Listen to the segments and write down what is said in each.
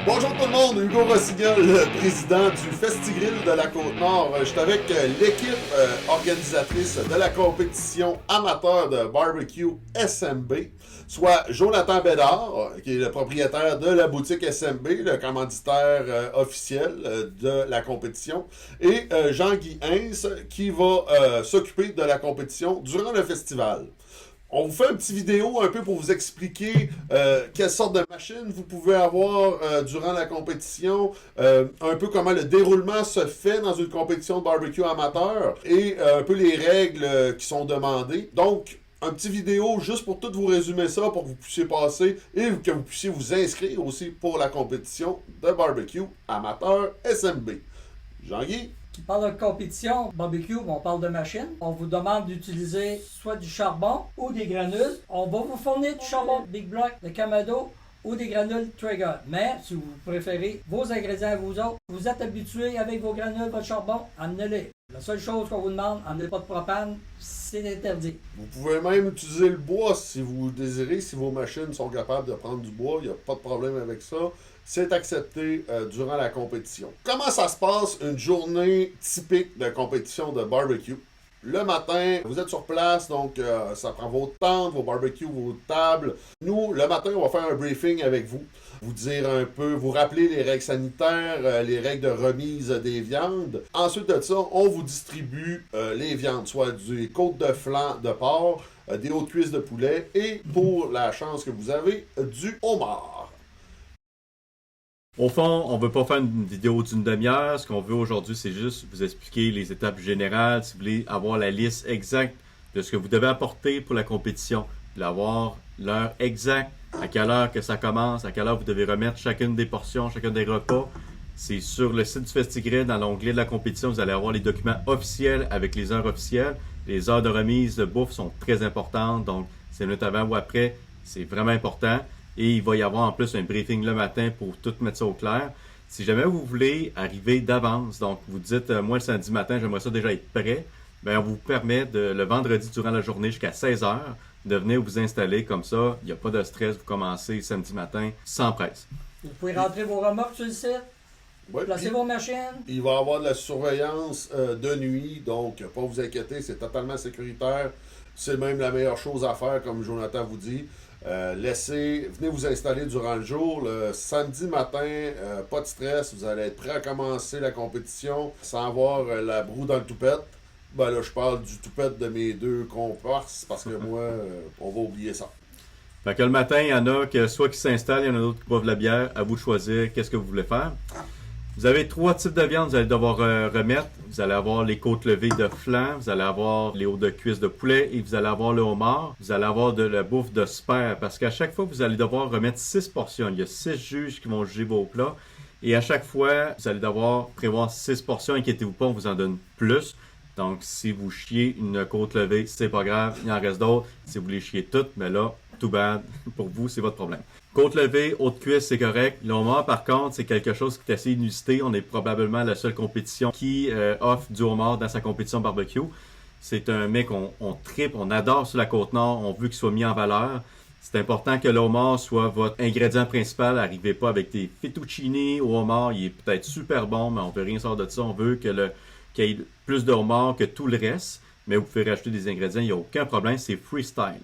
Bonjour tout le monde, Hugo Rossignol, le président du Festigrill de la Côte-Nord. Je suis avec l'équipe organisatrice de la compétition amateur de barbecue SMB, soit Jonathan Bédard, qui est le propriétaire de la boutique SMB, le commanditaire officiel de la compétition, et Jean-Guy Hens, qui va s'occuper de la compétition durant le festival. On vous fait un petit vidéo un peu pour vous expliquer quelle sorte de machine vous pouvez avoir durant la compétition, un peu comment le déroulement se fait dans une compétition de barbecue amateur et un peu les règles qui sont demandées. Donc, un petit vidéo juste pour tout vous résumer ça, pour que vous puissiez passer et que vous puissiez vous inscrire aussi pour la compétition de barbecue amateur SMB. Jean-Guy? Qui parle de compétition, barbecue, on parle de machine. On vous demande d'utiliser soit du charbon ou des granules. On va vous fournir du charbon Big Block, de Kamado ou des granules Traeger. Mais si vous préférez vos ingrédients à vous autres, vous êtes habitués avec vos granules, votre charbon, amenez-les. La seule chose qu'on vous demande, amenez pas de propane, c'est interdit. Vous pouvez même utiliser le bois si vous désirez, si vos machines sont capables de prendre du bois, il n'y a pas de problème avec ça. C'est accepté durant la compétition. Comment ça se passe une journée typique de compétition de barbecue? Le matin, vous êtes sur place, donc ça prend vos tentes, vos barbecues, vos tables. Nous, le matin, on va faire un briefing avec vous. Vous dire un peu, vous rappeler les règles sanitaires, les règles de remise des viandes. Ensuite de ça, on vous distribue les viandes, soit des côtes de flanc de porc, des hautes cuisses de poulet et, pour la chance que vous avez, du homard. Au fond, on ne veut pas faire une vidéo d'une demi-heure. Ce qu'on veut aujourd'hui, c'est juste vous expliquer les étapes générales. Si vous voulez avoir la liste exacte de ce que vous devez apporter pour la compétition, vous voulez avoir l'heure exacte, à quelle heure que ça commence, à quelle heure vous devez remettre chacune des portions, chacun des repas. C'est sur le site du Festigrill, dans l'onglet de la compétition, vous allez avoir les documents officiels avec les heures officielles. Les heures de remise de bouffe sont très importantes, donc 5 minutes avant ou après, c'est vraiment important. Et il va y avoir en plus un briefing le matin pour tout mettre ça au clair. Si jamais vous voulez arriver d'avance, donc vous dites, moi le samedi matin, j'aimerais ça déjà être prêt, bien on vous permet le vendredi durant la journée jusqu'à 16h de venir vous installer comme ça. Il n'y a pas de stress, vous commencez samedi matin sans presse. Vous pouvez rentrer vos remorques sur le site, Ouais, placer vos machines. Il va y avoir de la surveillance de nuit, donc pas vous inquiéter, c'est totalement sécuritaire. C'est même la meilleure chose à faire, comme Jonathan vous dit. Venez vous installer durant le jour. Le samedi matin, pas de stress, vous allez être prêt à commencer la compétition sans avoir la broue dans le toupette. Ben là, je parle du toupette de mes deux comparses parce que moi, on va oublier ça. Fait que le matin, il y en a que soit qui s'installent, il y en a d'autres qui boivent de la bière. À vous de choisir qu'est-ce que vous voulez faire. Vous avez 3 types de viande que vous allez devoir remettre. Vous allez avoir les côtes levées de flanc, vous allez avoir les hauts de cuisse de poulet et vous allez avoir le homard. Vous allez avoir de la bouffe de spare parce qu'à chaque fois, vous allez devoir remettre 6 portions. Il y a 6 juges qui vont juger vos plats. Et à chaque fois, vous allez devoir prévoir 6 portions. Inquiétez-vous pas, on vous en donne plus. Donc, si vous chiez une côte levée, c'est pas grave, il en reste d'autres. Si vous les chiez toutes, mais là, too bad. Pour vous, c'est votre problème. Côte levée, haute cuisse, c'est correct. Le homard, par contre, c'est quelque chose qui est assez inusité. On est probablement la seule compétition qui offre du homard dans sa compétition barbecue. C'est un mec qu'on tripe, on adore sur la Côte-Nord. On veut qu'il soit mis en valeur. C'est important que le homard soit votre ingrédient principal. Arrivez pas avec des fettuccini au homard. Il est peut-être super bon, mais on veut rien sortir de ça. On veut qu'il y ait plus de homard que tout le reste. Mais vous pouvez rajouter des ingrédients, il n'y a aucun problème. C'est freestyle.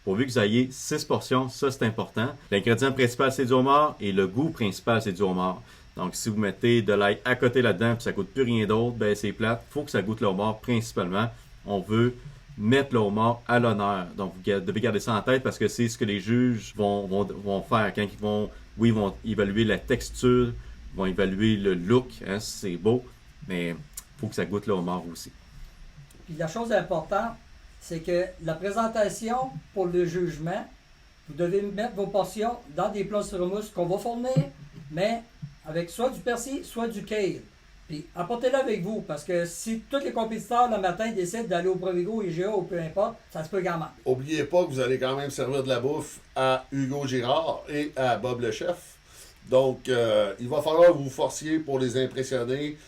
Pourvu que vous ayez 6 portions, ça c'est important. L'ingrédient principal c'est du homard et le goût principal c'est du homard. Donc si vous mettez de l'ail à côté là-dedans et ça coûte plus rien d'autre, ben c'est plate. Il faut que ça goûte le homard principalement. On veut mettre le homard à l'honneur. Donc vous devez garder ça en tête parce que c'est ce que les juges vont faire quand ils vont évaluer la texture, ils vont évaluer le look, hein, c'est beau, mais il faut que ça goûte le homard aussi. Puis la chose importante, c'est que la présentation pour le jugement, vous devez mettre vos portions dans des plats sur mousse qu'on va fournir, mais avec soit du persil, soit du kale. Puis apportez-le avec vous, parce que si tous les compétiteurs le matin décident d'aller au Provigo, IGA ou peu importe, ça se peut également. N'oubliez pas que vous allez quand même servir de la bouffe à Hugo Girard et à Bob le chef. Donc, il va falloir que vous forciez pour les impressionner,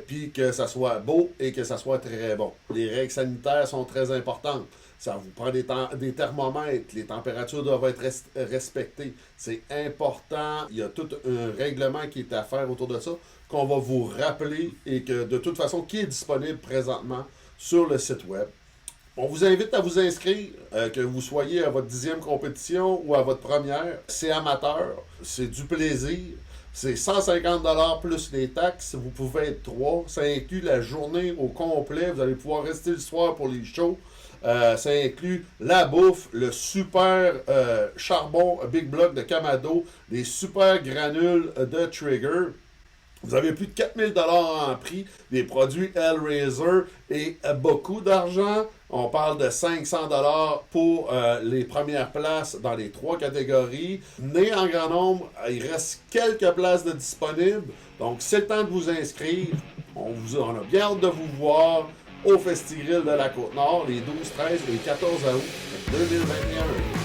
puis que ça soit beau et que ça soit très bon. Les règles sanitaires sont très importantes. Ça vous prend des thermomètres, les températures doivent être respectées. C'est important, il y a tout un règlement qui est à faire autour de ça, qu'on va vous rappeler et que de toute façon, qui est disponible présentement sur le site web. On vous invite à vous inscrire, que vous soyez à votre 10e compétition ou à votre première. C'est amateur, c'est du plaisir. C'est 150$ plus les taxes. Vous pouvez être 3. Ça inclut la journée au complet. Vous allez pouvoir rester le soir pour les shows. Ça inclut la bouffe, le super charbon Big Block de Kamado, les super granules de Trigger. Vous avez plus de 4000$ en prix, des produits Hellraiser et beaucoup d'argent. On parle de 500$ pour les premières places dans les 3 catégories. Venez en grand nombre, il reste quelques places de disponibles. Donc, c'est le temps de vous inscrire. On a bien hâte de vous voir au Festigrill de la Côte-Nord les 12, 13 et 14 août 2021.